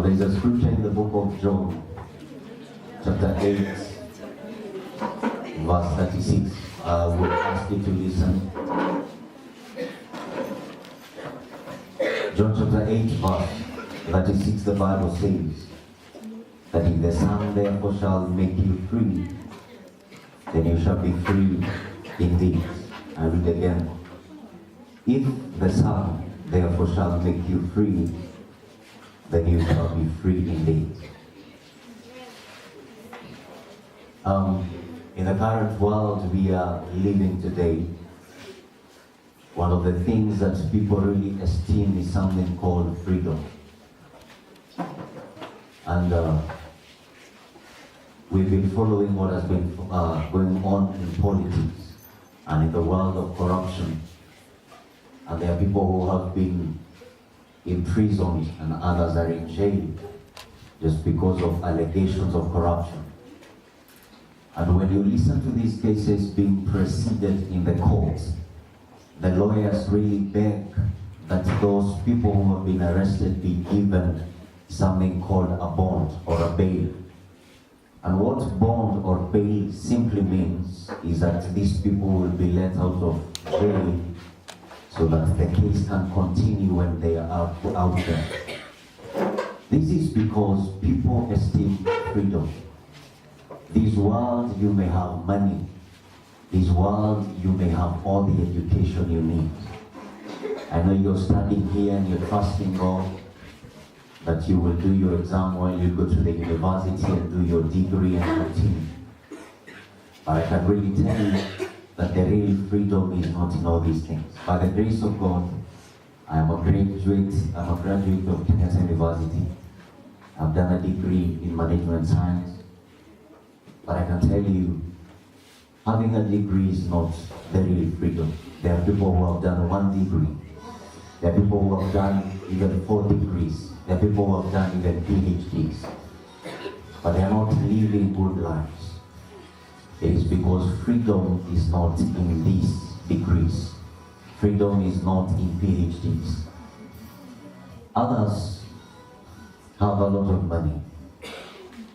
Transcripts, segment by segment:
There is a scripture in the book of John, chapter 8, verse 36. I will ask you to listen. John chapter 8, verse 36, the Bible says that if the Son therefore shall make you free, then you shall be free indeed. I read again. If the Son therefore shall make you free, then you shall be free indeed. In the current world we are living today, one of the things that people really esteem is something called freedom. And we've been following what has been going on in politics and in the world of corruption. And there are people who have been imprisoned and others are in jail just because of allegations of corruption. And when you listen to these cases being proceeded in the courts, the lawyers really beg that those people who have been arrested be given something called a bond or a bail. And what bond or bail simply means is that these people will be let out of jail so that the case can continue when they are out there. This is because people esteem freedom. This world, you may have money. This world, you may have all the education you need. I know you're studying here and you're trusting God that you will do your exam while you go to the university and do your degree and continue. But I can really tell you that the real freedom is not in all these things. By the grace of God, I am a graduate of Kyaani University. I've done a degree in management science. But I can tell you, having a degree is not the real freedom. There are people who have done 1 degree. There are people who have done even 4 degrees. There are people who have done even PhDs. But they are not living good lives. It is because freedom is not in these degrees. Freedom is not in PhDs. Others have a lot of money.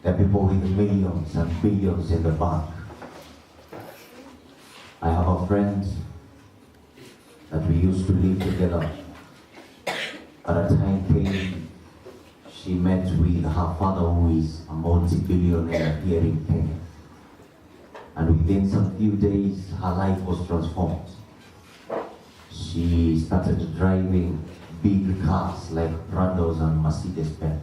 There are people with millions and billions in the bank. I have a friend that we used to live together. At a time came, she met with her father, who is a multi-billionaire here in Kenya. And within some few days, her life was transformed. She started driving big cars like Prados and Mercedes-Benz.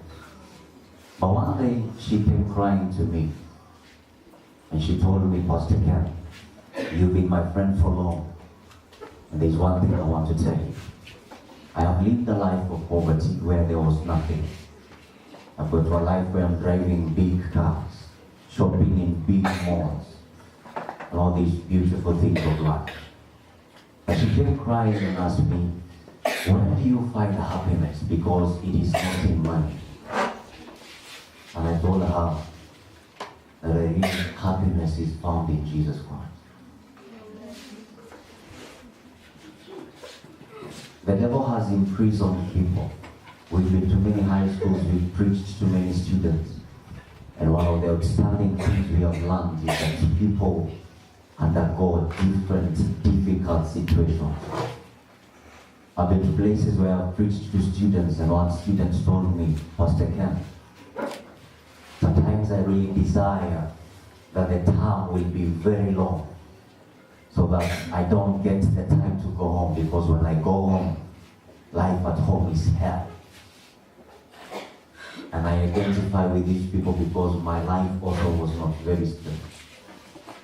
But one day, she came crying to me. And she told me, Pastor Kyaani, you've been my friend for long. And there's one thing I want to tell you. I have lived a life of poverty where there was nothing. I've got to a life where I'm driving big cars, shopping in big malls, and all these beautiful things of life. And she came crying and asked me, where do you find happiness? Because it is not in money. And I told her that real happiness is found in Jesus Christ. The devil has imprisoned people. We've been to many high schools, we've preached to many students. And one of the outstanding things we have learned is that people undergo different difficult situations. I've been to places where I've preached to students, and one student told me, Pastor Kyaani, sometimes I really desire that the term will be very long so that I don't get the time to go home, because when I go home, life at home is hell. And I identify with these people because my life also was not very straight.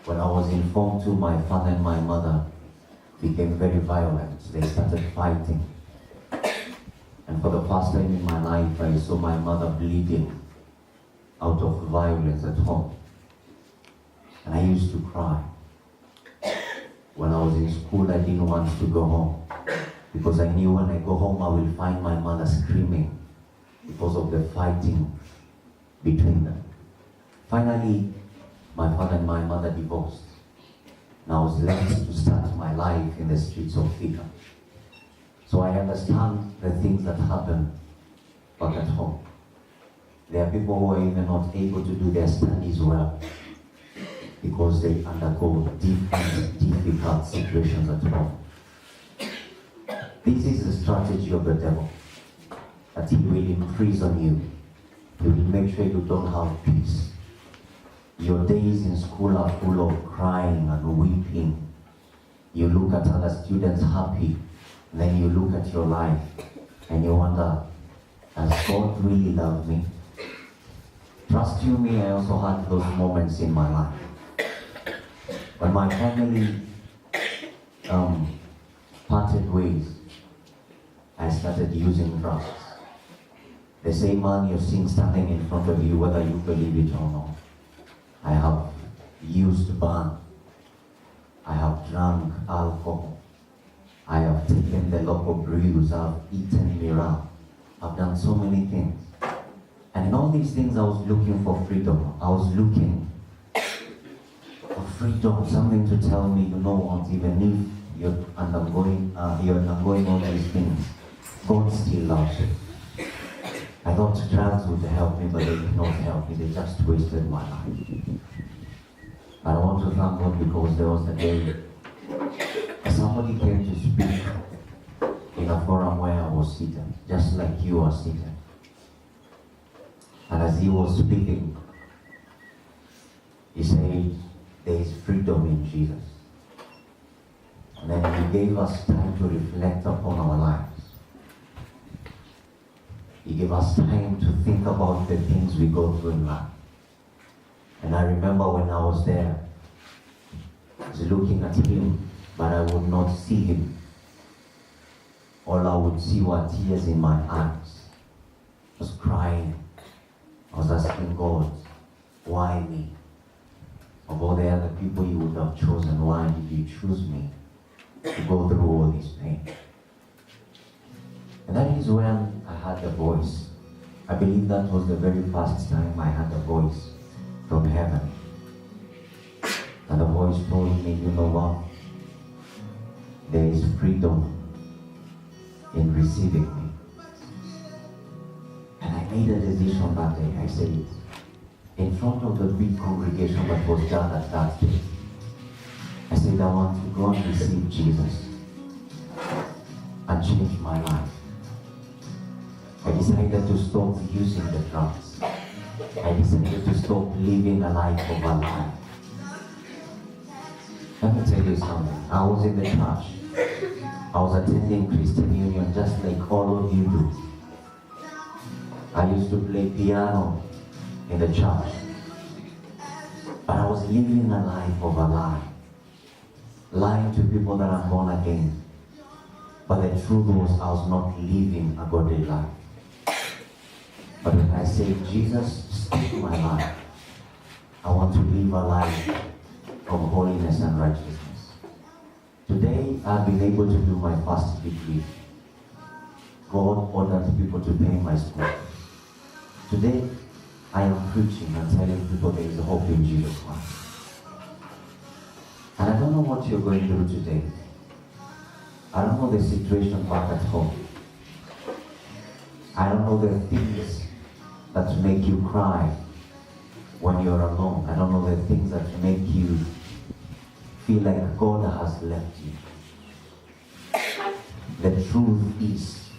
When I was informed to, my father and my mother became very violent. They started fighting. And for the first time in my life, I saw my mother bleeding out of violence at home. And I used to cry. When I was in school, I didn't want to go home, because I knew when I go home, I will find my mother screaming because of the fighting between them. Finally, my father and my mother divorced. And I was left to start my life in the streets of Thika. So I understand the things that happen back at home. There are people who are even not able to do their studies well because they undergo different difficult situations at home. This is the strategy of the devil, that he will imprison you. He will make sure you don't have peace. Your days in school are full of crying and weeping. You look at other students happy, and then you look at your life and you wonder, does God really love me? Trust you me, I also had those moments in my life. When my family parted ways, I started using drugs. The same man you're seeing standing in front of you, whether you believe it or not. I have used ban. I have drunk alcohol. I have taken the local brews. I've eaten miraa. I've done so many things. And in all these things, I was looking for freedom. I was looking for freedom, something to tell me, you know what, even if you're undergoing all these things, God still loves you. I thought drugs would help me, but they did not help me. They just wasted my life. But I want to thank God because there was a day somebody came to speak in a forum where I was seated, just like you are seated. And as he was speaking, he said, there is freedom in Jesus. And then he gave us time to reflect upon our lives. He gave us time to think about the things we go through in life. And I remember when I was there, I was looking at him, but I would not see him. All I would see were tears in my eyes. I was crying. I was asking God, why me? Of all the other people you would have chosen, why did you choose me to go through all this pain? And that is when I had a voice. I believe that was the very first time I had a voice from heaven. And the voice told me, you know what? There is freedom in receiving me. And I made a decision that day. I said, in front of the big congregation that was gathered that day, I said, I want to go and receive Jesus and change my life. I decided to stop using the drugs. I decided to stop living a life of a lie. Let me tell you something. I was in the church. I was attending Christian Union just like all of you do. I used to play piano in the church. But I was living a life of a lie. Lying to people that I'm born again. But the truth was I was not living a godly life. But when I say, Jesus, speak my life, I want to live a life of holiness and righteousness. Today, I've been able to do my first degree. God ordered people to pay my school. Today, I am preaching and telling people there is hope in Jesus Christ. And I don't know what you're going through today. I don't know the situation back at home. I don't know the things that make you cry when you're alone. I don't know the things that make you feel like God has left you. The truth is,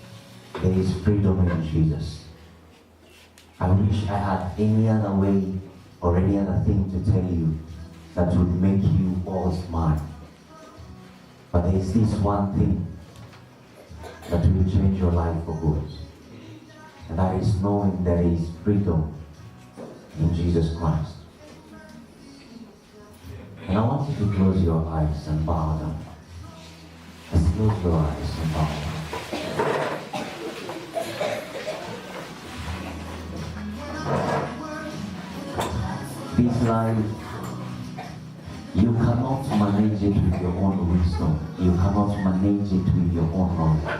there is freedom in Jesus. I wish I had any other way or any other thing to tell you that would make you all smile. But there is this one thing that will change your life for good. And that is knowing there is freedom in Jesus Christ. And I want you to close your eyes and bow down. Let's close your eyes and bow down. This life, you cannot manage it with your own wisdom. You cannot manage it with your own knowledge.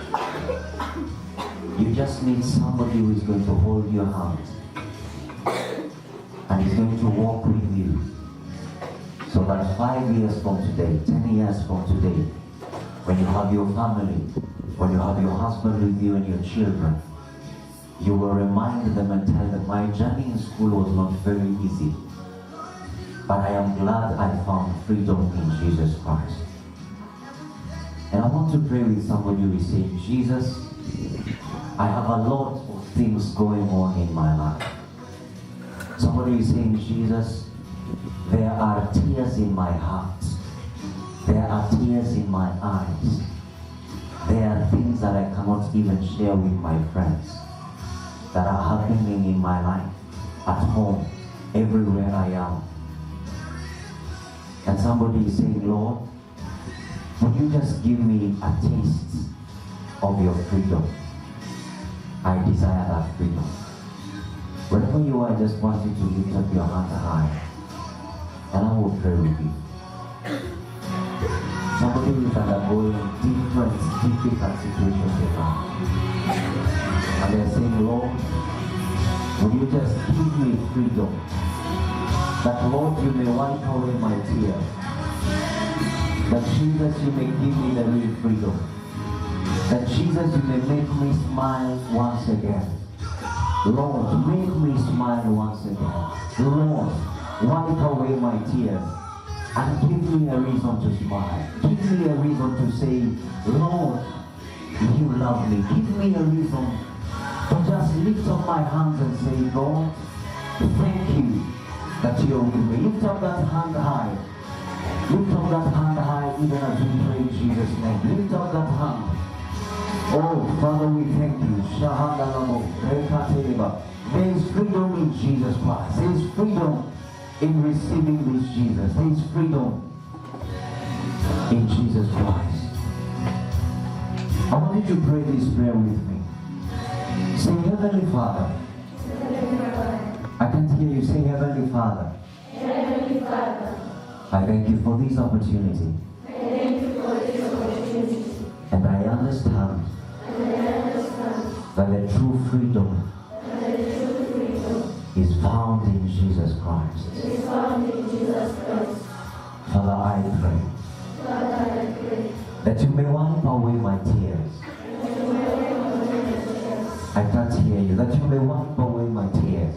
You just need somebody who is going to hold your hand and is going to walk with you. So that 5 years from today, 10 years from today, when you have your family, when you have your husband with you and your children, you will remind them and tell them, my journey in school was not very easy, but I am glad I found freedom in Jesus Christ. And I want to pray with somebody who is saying, Jesus, I have a lot of things going on in my life. Somebody is saying, Jesus, there are tears in my heart. There are tears in my eyes. There are things that I cannot even share with my friends that are happening in my life, at home, everywhere I am. And somebody is saying, Lord, would you just give me a taste of your freedom? I desire that freedom. Wherever you are, I just want you to lift up your hand high, and I will pray with you. Somebody who is undergoing different difficult situations in life, and they're saying, Lord, will you just give me freedom? That, Lord, you may wipe away my tears. That, Jesus, you may give me the real freedom. That, Jesus, you may make me smile once again. Lord, make me smile once again. Lord, wipe away my tears and give me a reason to smile. Give me a reason to say, Lord, you love me. Give me a reason to just lift up my hands and say, Lord, thank you that you're with me. Lift up that hand high. Lift up that hand high even as we pray in Jesus' name. Lift up that hand. Oh, Father, we thank you. There is freedom in Jesus Christ. There is freedom in receiving this Jesus. There is freedom in Jesus Christ. I want you to pray this prayer with me. Say, Heavenly Father. I can't hear you. Say, Heavenly Father. Heavenly Father. I thank you for this opportunity. I thank you for this opportunity. And I understand that the true freedom is found in Jesus Christ. Father, I pray that you may wipe away my tears. I can't hear you. That you may wipe away my tears.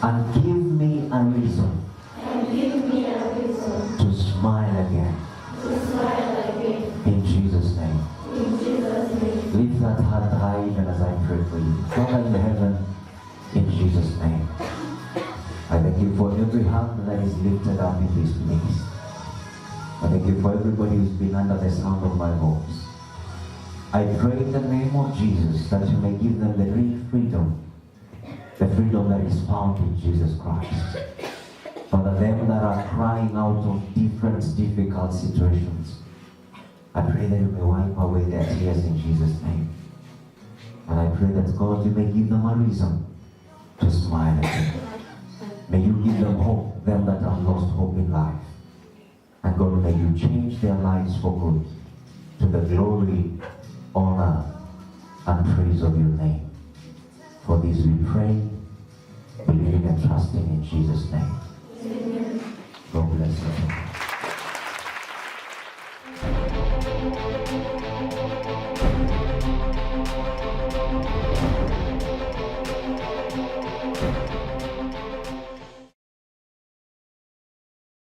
And give me a reason to smile again. In Jesus' name. Lift that hand high even as I pray for you. Father in heaven, in Jesus' name. I thank you for every hand that is lifted up in this place. I thank you for everybody who's been under the sound of my voice. I pray in the name of Jesus that you may give them the real freedom. The freedom that is found in Jesus Christ. Father, them that are crying out of different difficult situations, I pray that you may wipe away their tears in Jesus' name. And I pray that, God, you may give them a reason to smile again. May you give them hope, them that have lost hope in life. And God, may you change their lives for good, to the glory, honor, and praise of your name. For this we pray, believing and trusting in Jesus' name. Amen. God bless you.